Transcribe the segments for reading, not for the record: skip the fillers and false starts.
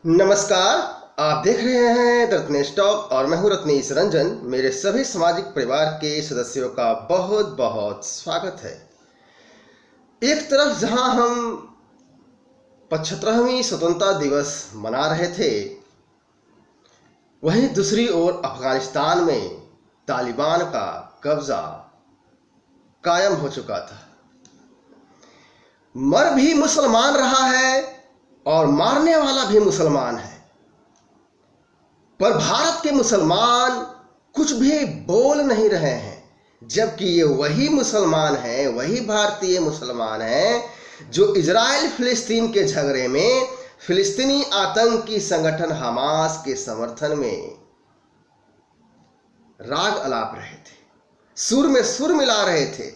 नमस्कार। आप देख रहे हैं द रत्नेश टॉक और मैं हूं रत्नेश रंजन। मेरे सभी सामाजिक परिवार के सदस्यों का बहुत बहुत स्वागत है। एक तरफ जहां हम 75वीं स्वतंत्रता दिवस मना रहे थे, वहीं दूसरी ओर अफगानिस्तान में तालिबान का कब्जा कायम हो चुका था। मर भी मुसलमान रहा है और मारने वाला भी मुसलमान है, पर भारत के मुसलमान कुछ भी बोल नहीं रहे हैं, जबकि ये वही मुसलमान हैं, वही भारतीय मुसलमान हैं जो इजराइल फिलिस्तीन के झगड़े में फिलिस्तीनी आतंकी संगठन हमास के समर्थन में राग अलाप रहे थे, सुर में सुर मिला रहे थे।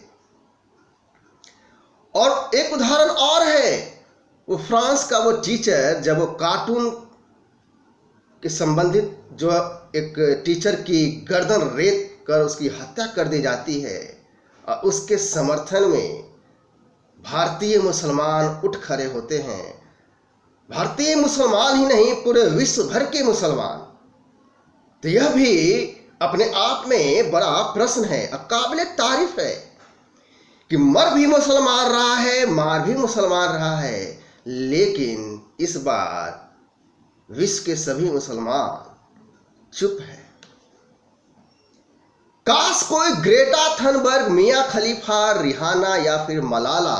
और एक उदाहरण और है, वो फ्रांस का वो टीचर, जब वो कार्टून के संबंधित जो एक टीचर की गर्दन रेत कर उसकी हत्या कर दी जाती है, और उसके समर्थन में भारतीय मुसलमान उठ खड़े होते हैं। भारतीय मुसलमान ही नहीं, पूरे विश्व भर के मुसलमान। तो यह भी अपने आप में बड़ा प्रश्न है, काबिल तारीफ है कि मर भी मुसलमान रहा है, मार भी मुसलमान रहा है, लेकिन इस बार विश्व के सभी मुसलमान चुप है। काश कोई ग्रेटा थनबर्ग, मियां खलीफा, रिहाना या फिर मलाला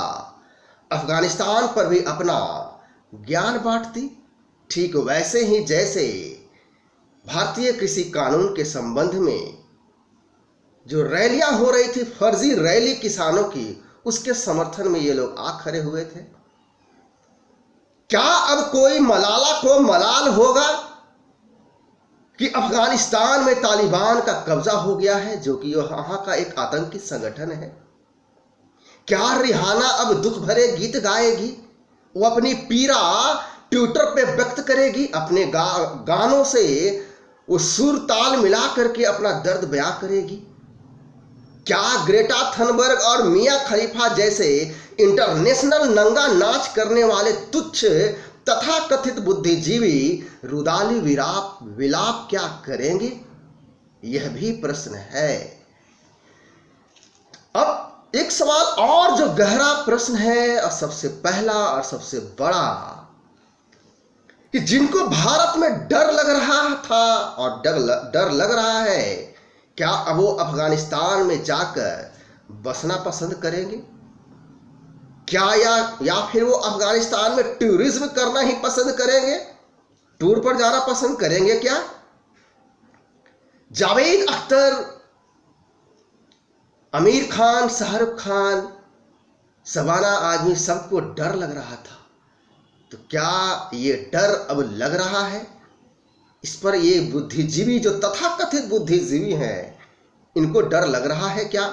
अफगानिस्तान पर भी अपना ज्ञान बांटती, ठीक वैसे ही जैसे भारतीय कृषि कानून के संबंध में जो रैलियां हो रही थी, फर्जी रैली किसानों की, उसके समर्थन में ये लोग आ खड़े हुए थे। क्या अब कोई मलाला को मलाल होगा कि अफगानिस्तान में तालिबान का कब्जा हो गया है, जो कि वहां का एक आतंकी संगठन है? क्या रिहाना अब दुख भरे गीत गाएगी? वो अपनी पीड़ा ट्विटर पे व्यक्त करेगी, अपने गानों से वो सुर ताल मिला करके अपना दर्द बयां करेगी? क्या ग्रेटा थनबर्ग और मियां खलीफा जैसे इंटरनेशनल नंगा नाच करने वाले तुच्छ तथा कथित बुद्धिजीवी रुदाली विलाप क्या करेंगे? यह भी प्रश्न है। अब एक सवाल और जो गहरा प्रश्न है, और सबसे पहला और सबसे बड़ा, कि जिनको भारत में डर लग रहा था और डर लग रहा है, क्या अब वो अफगानिस्तान में जाकर बसना पसंद करेंगे? क्या या फिर वो अफगानिस्तान में टूरिज्म करना ही पसंद करेंगे? टूर पर जाना पसंद करेंगे क्या? जावेद अख्तर, आमिर खान, शाहरुख खान, शबाना आजमी, सबको डर लग रहा था। तो क्या ये डर अब लग रहा है? इस पर ये बुद्धिजीवी जो तथाकथित बुद्धिजीवी हैं, इनको डर लग रहा है क्या?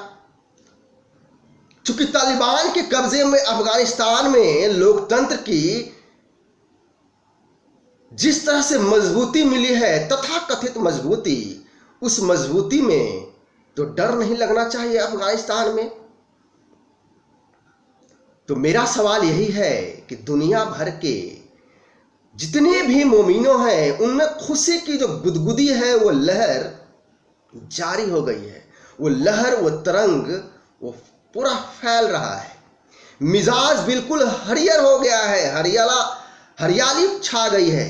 चूंकि तालिबान के कब्जे में अफगानिस्तान में लोकतंत्र की जिस तरह से मजबूती मिली है, तथाकथित मजबूती, उस मजबूती में तो डर नहीं लगना चाहिए अफगानिस्तान में। तो मेरा सवाल यही है कि दुनिया भर के जितने भी मोमिनों हैं, उनमें खुशी की जो गुदगुदी है, वो लहर जारी हो गई है। वो लहर, वो तरंग, वो पूरा फैल रहा है। मिजाज बिल्कुल हरियर हो गया है, हरियाली छा गई है,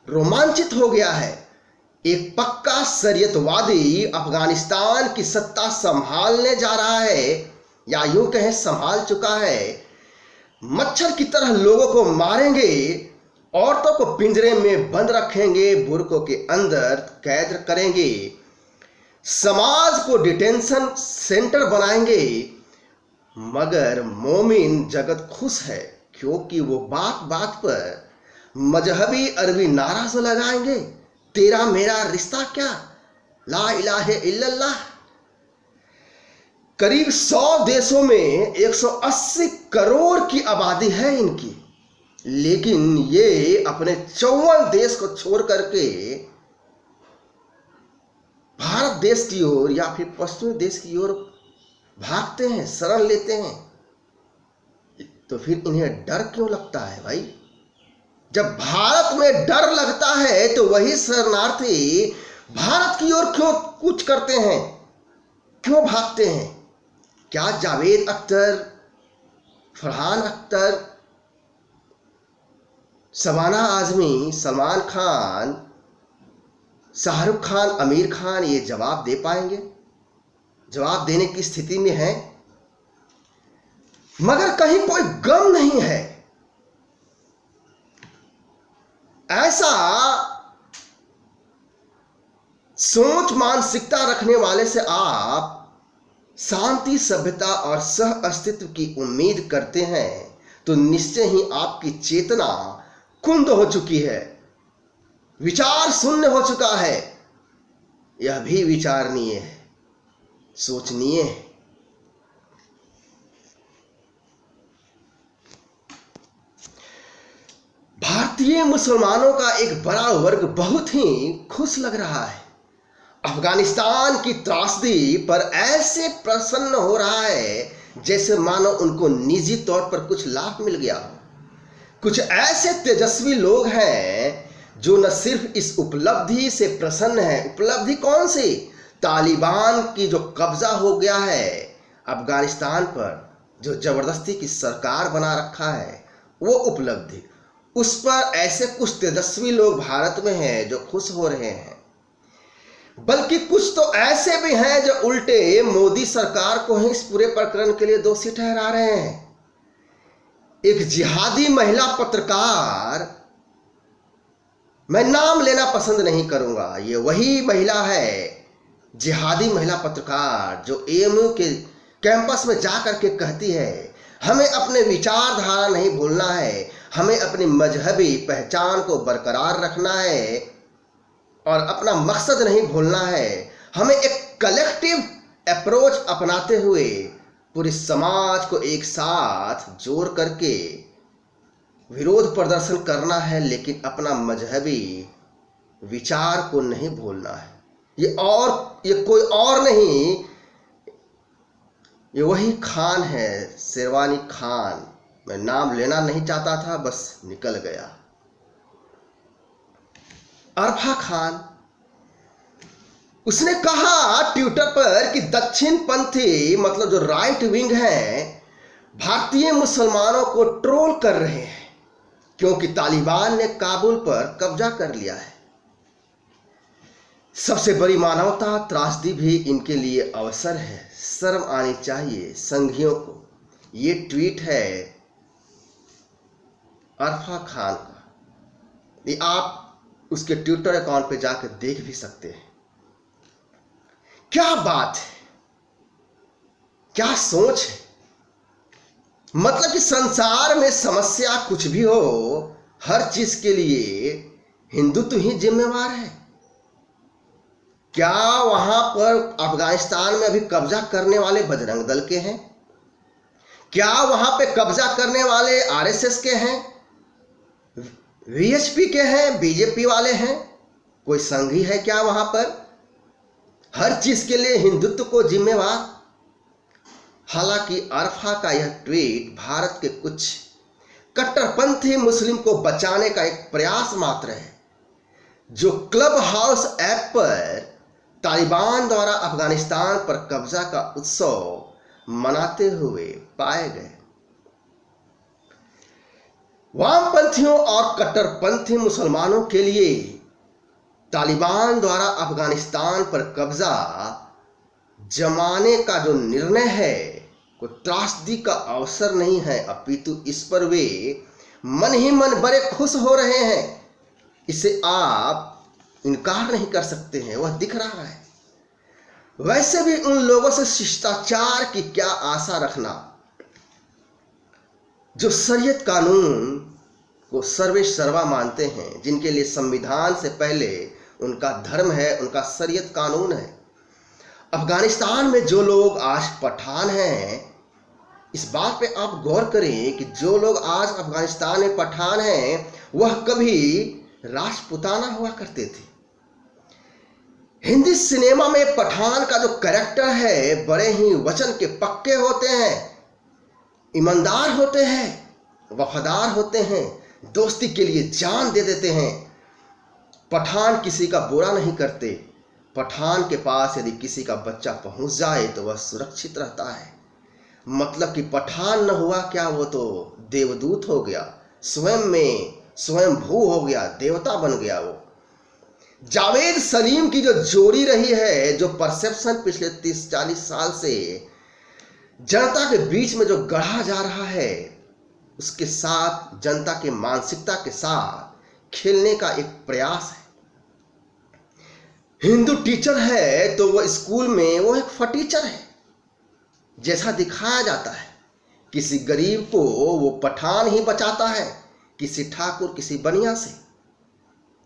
रोमांचित हो गया है। एक पक्का शरीयतवादी अफगानिस्तान की सत्ता संभालने जा रहा है, या यूं कहें संभाल चुका है। मच्छर की तरह लोगों को मारेंगे, औरतों को पिंजरे में बंद रखेंगे, बुर्कों के अंदर कैद करेंगे, समाज को डिटेंशन सेंटर बनाएंगे। मगर मोमिन जगत खुश है, क्योंकि वो बात बात पर मजहबी अरबी नारा से लगाएंगे, तेरा मेरा रिश्ता क्या, ला इलाहे इल्लल्लाह। करीब 100 देशों में 180 करोड़ की आबादी है इनकी, लेकिन ये अपने 54 देश को छोड़ करके भारत देश की ओर या फिर पश्चिमी देश की ओर भागते हैं, शरण लेते हैं। तो फिर इन्हें डर क्यों लगता है भाई? जब भारत में डर लगता है तो वही शरणार्थी भारत की ओर क्यों कूच करते हैं, क्यों भागते हैं? क्या जावेद अख्तर, फरहान अख्तर, शबाना आजमी, सलमान खान, शाहरुख खान, आमिर खान ये जवाब दे पाएंगे? जवाब देने की स्थिति में हैं, मगर कहीं कोई गम नहीं है। ऐसा सोच मानसिकता रखने वाले से आप शांति, सभ्यता और सह अस्तित्व की उम्मीद करते हैं तो निश्चय ही आपकी चेतना कुंद हो चुकी है, विचार शून्य हो चुका है। यह भी विचारणीय है, सोचनीय है। भारतीय मुसलमानों का एक बड़ा वर्ग बहुत ही खुश लग रहा है। अफगानिस्तान की त्रासदी पर ऐसे प्रसन्न हो रहा है जैसे मानो उनको निजी तौर पर कुछ लाभ मिल गया हो। कुछ ऐसे तेजस्वी लोग हैं जो न सिर्फ इस उपलब्धि से प्रसन्न हैं। उपलब्धि कौन सी? तालिबान की जो कब्जा हो गया है अफगानिस्तान पर, जो जबरदस्ती की सरकार बना रखा है, वो उपलब्धि, उस पर ऐसे कुछ तेजस्वी लोग भारत में हैं जो खुश हो रहे हैं। बल्कि कुछ तो ऐसे भी हैं जो उल्टे मोदी सरकार को ही इस पूरे प्रकरण के लिए दोषी ठहरा रहे हैं। एक जिहादी महिला पत्रकार, मैं नाम लेना पसंद नहीं करूंगा, ये वही महिला है, जिहादी महिला पत्रकार, जो एएमयू के कैंपस में जाकर के कहती है हमें अपने विचारधारा नहीं भूलना है, हमें अपनी मजहबी पहचान को बरकरार रखना है और अपना मकसद नहीं भूलना है। हमें एक कलेक्टिव अप्रोच अपनाते हुए पूरे समाज को एक साथ जोड़ करके विरोध प्रदर्शन करना है, लेकिन अपना मजहबी विचार को नहीं भूलना है। ये कोई और नहीं, ये वही खान है, शेरवानी खान। मैं नाम लेना नहीं चाहता था, बस निकल गया। अरफा खान, उसने कहा ट्विटर पर कि दक्षिण पंथी मतलब जो राइट विंग है भारतीय मुसलमानों को ट्रोल कर रहे हैं क्योंकि तालिबान ने काबुल पर कब्जा कर लिया है। सबसे बड़ी मानवता त्रासदी भी इनके लिए अवसर है, शर्म आनी चाहिए संघियों को। ये ट्वीट है अरफा खान का, ये आप उसके ट्विटर अकाउंट पे जाकर देख भी सकते हैं। क्या बात है, क्या सोच है। मतलब कि संसार में समस्या कुछ भी हो, हर चीज के लिए हिंदुत्व ही जिम्मेवार है। क्या वहां पर अफगानिस्तान में अभी कब्जा करने वाले बजरंग दल के हैं? क्या वहां पे कब्जा करने वाले आरएसएस के हैं, वीएचपी के हैं, बीजेपी वाले हैं? कोई संघी है क्या वहां पर? हर चीज के लिए हिंदुत्व को जिम्मेवार। हालांकि अरफा का यह ट्वीट भारत के कुछ कट्टरपंथी मुस्लिम को बचाने का एक प्रयास मात्र है, जो क्लब हाउस ऐप पर तालिबान द्वारा अफगानिस्तान पर कब्जा का उत्सव मनाते हुए पाए गए। वामपंथियों और कट्टरपंथी मुसलमानों के लिए तालिबान द्वारा अफगानिस्तान पर कब्जा जमाने का जो निर्णय है कोई त्रासदी का अवसर नहीं है, अपितु इस पर वे मन ही मन बड़े खुश हो रहे हैं। इसे आप इनकार नहीं कर सकते हैं, वह दिख रहा है। वैसे भी उन लोगों से शिष्टाचार की क्या आशा रखना जो शरीयत कानून को सर्वे सर्वा मानते हैं, जिनके लिए संविधान से पहले उनका धर्म है, उनका शरीयत कानून है। अफगानिस्तान में जो लोग आज पठान हैं, इस बात पे आप गौर करें कि जो लोग आज अफगानिस्तान में पठान हैं वह कभी राजपुताना हुआ करते थे। हिंदी सिनेमा में पठान का जो कैरेक्टर है बड़े ही वचन के पक्के होते हैं, ईमानदार होते हैं, वफादार होते हैं, दोस्ती के लिए जान दे देते हैं। पठान किसी का बुरा नहीं करते। पठान के पास यदि किसी का बच्चा पहुंच जाए तो वह सुरक्षित रहता है। मतलब कि पठान न हुआ क्या, वो तो देवदूत हो गया, स्वयं भू हो गया, देवता बन गया। वो जावेद सलीम की जो जोड़ी रही है, जो परसेप्शन पिछले 30-40 साल से जनता के बीच में जो गढ़ा जा रहा है, उसके साथ जनता के मानसिकता के साथ खेलने का एक प्रयास है। हिंदू टीचर है तो वो स्कूल में वो एक फटीचर है जैसा दिखाया जाता है। किसी गरीब को वो पठान ही बचाता है, किसी ठाकुर, किसी बनिया से।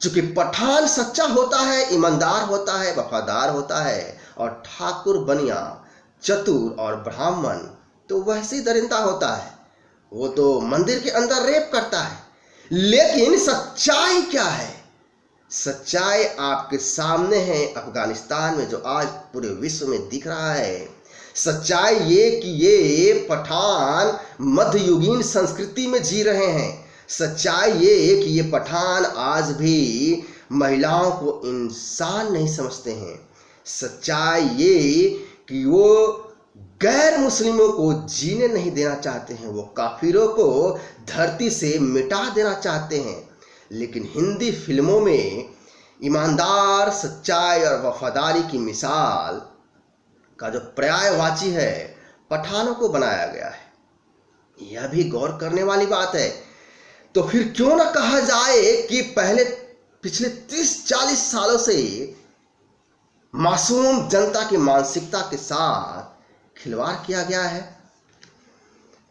चूंकि पठान सच्चा होता है, ईमानदार होता है, वफादार होता है, और ठाकुर बनिया चतुर और ब्राह्मण तो वैसे दरिंदा होता है, वो तो मंदिर के अंदर रेप करता है। लेकिन सच्चाई क्या है? सच्चाई आपके सामने है अफगानिस्तान में, जो आज पूरे विश्व में दिख रहा है। सच्चाई ये कि ये पठान मध्ययुगीन संस्कृति में जी रहे हैं। सच्चाई ये कि ये पठान आज भी महिलाओं को इंसान नहीं समझते हैं। सच्चाई ये कि वो गैर मुस्लिमों को जीने नहीं देना चाहते हैं, वो काफिरों को धरती से मिटा देना चाहते हैं। लेकिन हिंदी फिल्मों में ईमानदार, सच्चाई और वफादारी की मिसाल का जो पर्यायवाची है, पठानों को बनाया गया है। यह भी गौर करने वाली बात है। तो फिर क्यों ना कहा जाए कि पिछले 30-40 सालों से मासूम जनता की मानसिकता के साथ खिलवाड़ किया गया है।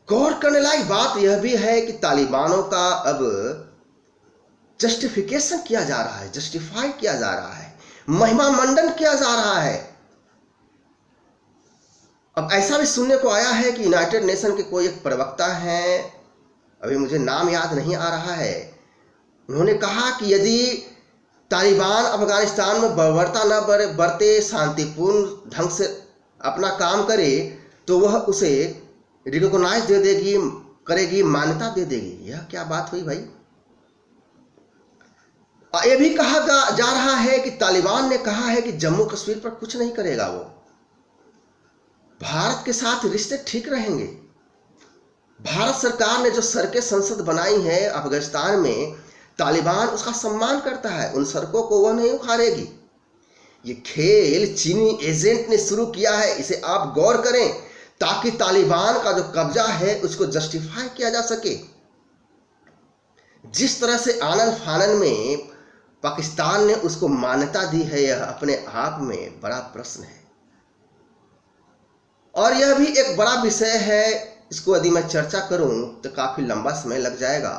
गौर करने लायक बात यह भी है कि तालिबानों का अब जस्टिफिकेशन किया जा रहा है, जस्टिफाई किया जा रहा है, महिमा मंडन किया जा रहा है। अब ऐसा भी सुनने को आया है कि यूनाइटेड नेशन के कोई एक प्रवक्ता हैं, अभी मुझे नाम याद नहीं आ रहा है, उन्होंने कहा कि यदि तालिबान अफगानिस्तान में बर्बरता न बरते, शांतिपूर्ण ढंग से अपना काम करे, तो वह उसे रिकॉग्नाइज दे देगी, करेगी, मान्यता दे देगी। यह क्या बात हुई भाई? यह भी कहा जा रहा है कि तालिबान ने कहा है कि जम्मू कश्मीर पर कुछ नहीं करेगा, वो भारत के साथ रिश्ते ठीक रहेंगे। भारत सरकार ने जो सड़कें संसद बनाई है अफगानिस्तान में, तालिबान उसका सम्मान करता है, उन सड़कों को वह नहीं उखाड़ेगी। ये खेल चीनी एजेंट ने शुरू किया है, इसे आप गौर करें, ताकि तालिबान का जो कब्जा है उसको जस्टिफाई किया जा सके। जिस तरह से आनन फानन में पाकिस्तान ने उसको मान्यता दी है, यह अपने आप में बड़ा प्रश्न है। और यह भी एक बड़ा विषय है, इसको यदि मैं चर्चा करूं तो काफी लंबा समय लग जाएगा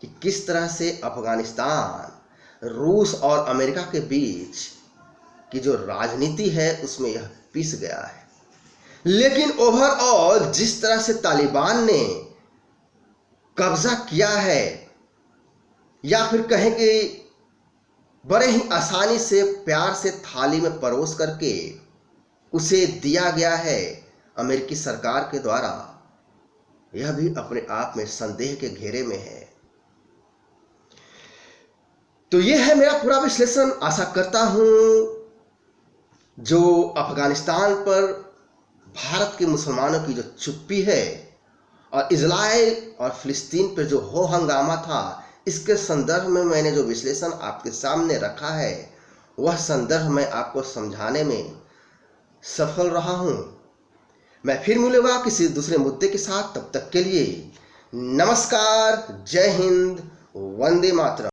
कि किस तरह से अफगानिस्तान, रूस और अमेरिका के बीच की जो राजनीति है उसमें यह पिस गया है। लेकिन ओवरऑल जिस तरह से तालिबान ने कब्जा किया है, या फिर कहें कि बड़े ही आसानी से प्यार से थाली में परोस करके उसे दिया गया है अमेरिकी सरकार के द्वारा, यह भी अपने आप में संदेह के घेरे में है। तो यह है मेरा पूरा विश्लेषण। आशा करता हूं जो अफगानिस्तान पर भारत के मुसलमानों की जो चुप्पी है और इजराइल और फिलिस्तीन पर जो हो हंगामा था, इसके संदर्भ में मैंने जो विश्लेषण आपके सामने रखा है, वह संदर्भ मैं आपको समझाने में सफल रहा हूं। मैं फिर मिलूंगा किसी दूसरे मुद्दे के साथ। तब तक के लिए नमस्कार, जय हिंद, वंदे मातरम।